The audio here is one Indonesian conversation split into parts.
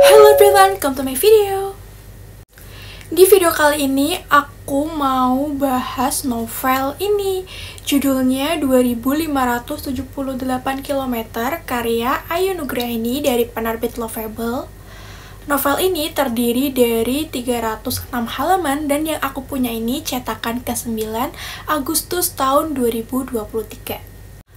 Hello everyone, welcome to my video. Di video kali ini aku mau bahas novel ini. Judulnya 2578 km karya Ayu Nugrahini dari penerbit Lovable. Novel ini terdiri dari 306 halaman dan yang aku punya ini cetakan ke-9 Agustus tahun 2023.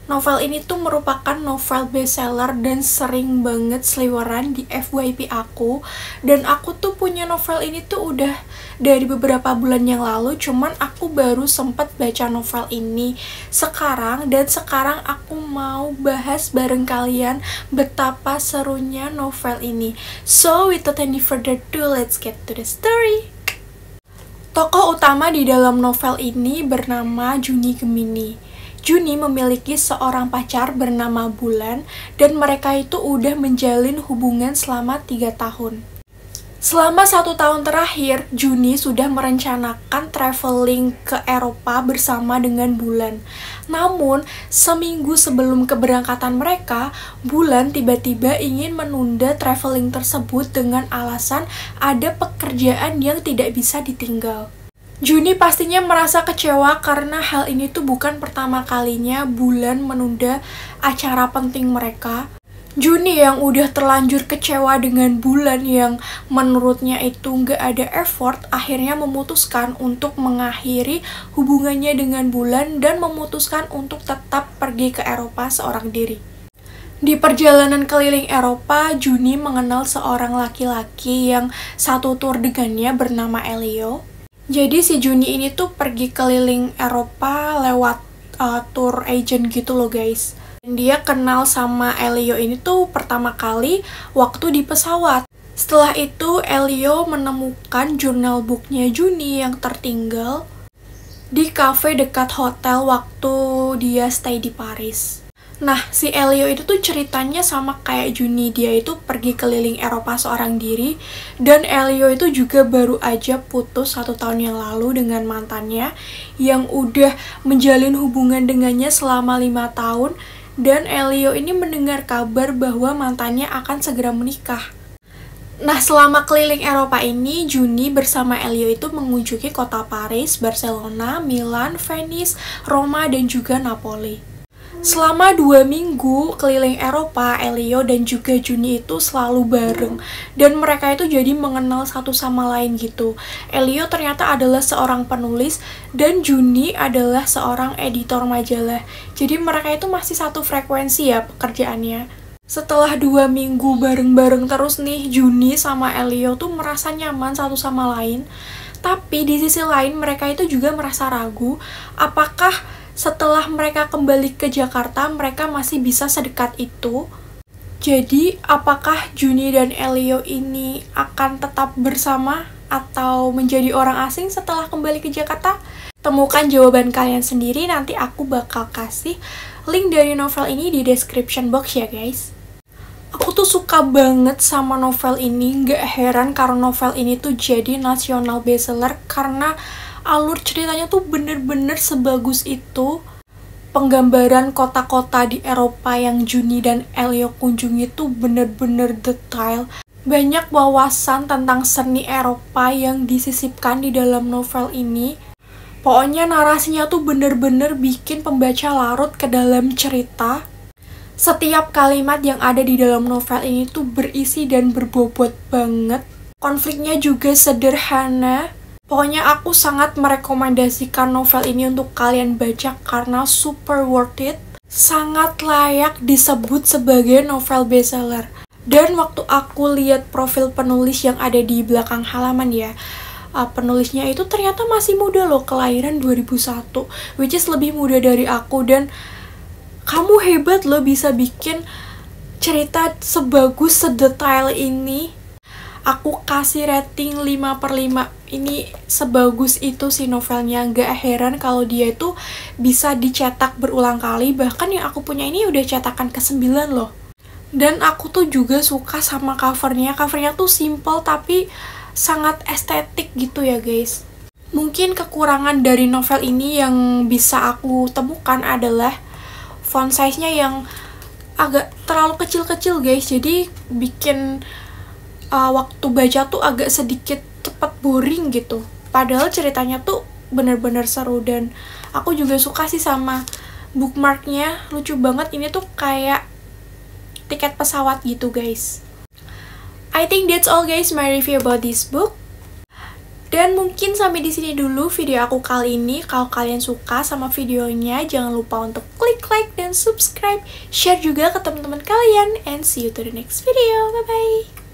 Novel ini tuh merupakan novel bestseller dan sering banget seliweran di FYP aku. Dan aku tuh punya novel ini tuh udah dari beberapa bulan yang lalu, cuman aku baru sempat baca novel ini sekarang. Dan sekarang aku mau bahas bareng kalian betapa serunya novel ini. So without any further ado, let's get to the story. Tokoh utama di dalam novel ini bernama Juni Gemini. Juni memiliki seorang pacar bernama Bulan dan mereka itu udah menjalin hubungan selama 3 tahun. Selama 1 tahun terakhir, Juni sudah merencanakan traveling ke Eropa bersama dengan Bulan. Namun, seminggu sebelum keberangkatan mereka, Bulan tiba-tiba ingin menunda traveling tersebut dengan alasan ada pekerjaan yang tidak bisa ditinggal. Juni pastinya merasa kecewa karena hal ini tuh bukan pertama kalinya Bulan menunda acara penting mereka. Juni yang udah terlanjur kecewa dengan Bulan yang menurutnya itu nggak ada effort, akhirnya memutuskan untuk mengakhiri hubungannya dengan Bulan dan memutuskan untuk tetap pergi ke Eropa seorang diri. Di perjalanan keliling Eropa, Juni mengenal seorang laki-laki yang satu tur dengannya bernama Elio. Jadi si Juni ini tuh pergi keliling Eropa lewat tour agent gitu loh guys. Dan dia kenal sama Elio ini tuh pertama kali waktu di pesawat. Setelah itu Elio menemukan jurnal booknya Juni yang tertinggal di cafe dekat hotel waktu dia stay di Paris. Nah, si Elio itu tuh ceritanya sama kayak Juni, dia itu pergi keliling Eropa seorang diri, dan Elio itu juga baru aja putus 1 tahun yang lalu dengan mantannya, yang udah menjalin hubungan dengannya selama 5 tahun, dan Elio ini mendengar kabar bahwa mantannya akan segera menikah. Nah, selama keliling Eropa ini, Juni bersama Elio itu mengunjungi kota Paris, Barcelona, Milan, Venice, Roma, dan juga Napoli. Selama 2 minggu keliling Eropa, Elio dan juga Juni itu selalu bareng. Dan mereka itu jadi mengenal satu sama lain gitu. Elio ternyata adalah seorang penulis dan Juni adalah seorang editor majalah. Jadi mereka itu masih satu frekuensi ya pekerjaannya. Setelah 2 minggu bareng-bareng terus nih, Juni sama Elio tuh merasa nyaman satu sama lain. Tapi di sisi lain mereka itu juga merasa ragu apakah setelah mereka kembali ke Jakarta, mereka masih bisa sedekat itu. Jadi, apakah Juni dan Elio ini akan tetap bersama atau menjadi orang asing setelah kembali ke Jakarta? Temukan jawaban kalian sendiri, nanti aku bakal kasih link dari novel ini di description box ya guys. Aku tuh suka banget sama novel ini, nggak heran karena novel ini tuh jadi national bestseller karena alur ceritanya tuh bener-bener sebagus itu. Penggambaran kota-kota di Eropa yang Juni dan Elio kunjungi tuh bener-bener detail. Banyak wawasan tentang seni Eropa yang disisipkan di dalam novel ini. Pokoknya narasinya tuh bener-bener bikin pembaca larut ke dalam cerita. Setiap kalimat yang ada di dalam novel ini tuh berisi dan berbobot banget. Konfliknya juga sederhana. Pokoknya aku sangat merekomendasikan novel ini untuk kalian baca karena super worth it. Sangat layak disebut sebagai novel bestseller. Dan waktu aku lihat profil penulis yang ada di belakang halaman ya, penulisnya itu ternyata masih muda loh, kelahiran 2001, which is lebih muda dari aku. Dan kamu hebat loh bisa bikin cerita sebagus, sedetail ini. Aku kasih rating 5/5. Ini sebagus itu sih novelnya. Gak heran kalau dia itu bisa dicetak berulang kali. Bahkan yang aku punya ini udah cetakan ke-9 loh. Dan aku tuh juga suka sama covernya. Covernya tuh simple tapi sangat estetik gitu ya guys. Mungkin kekurangan dari novel ini yang bisa aku temukan adalah font size-nya yang agak terlalu kecil-kecil guys. Jadi bikin waktu baca tuh agak sedikit cepet boring gitu. Padahal ceritanya tuh bener-bener seru, dan aku juga suka sih sama bookmarknya, lucu banget. Ini tuh kayak tiket pesawat gitu guys. I think that's all guys, my review about this book. Dan mungkin sampai di sini dulu video aku kali ini. Kalau kalian suka sama videonya, jangan lupa untuk klik like dan subscribe, share juga ke teman-teman kalian, and see you to the next video. Bye bye.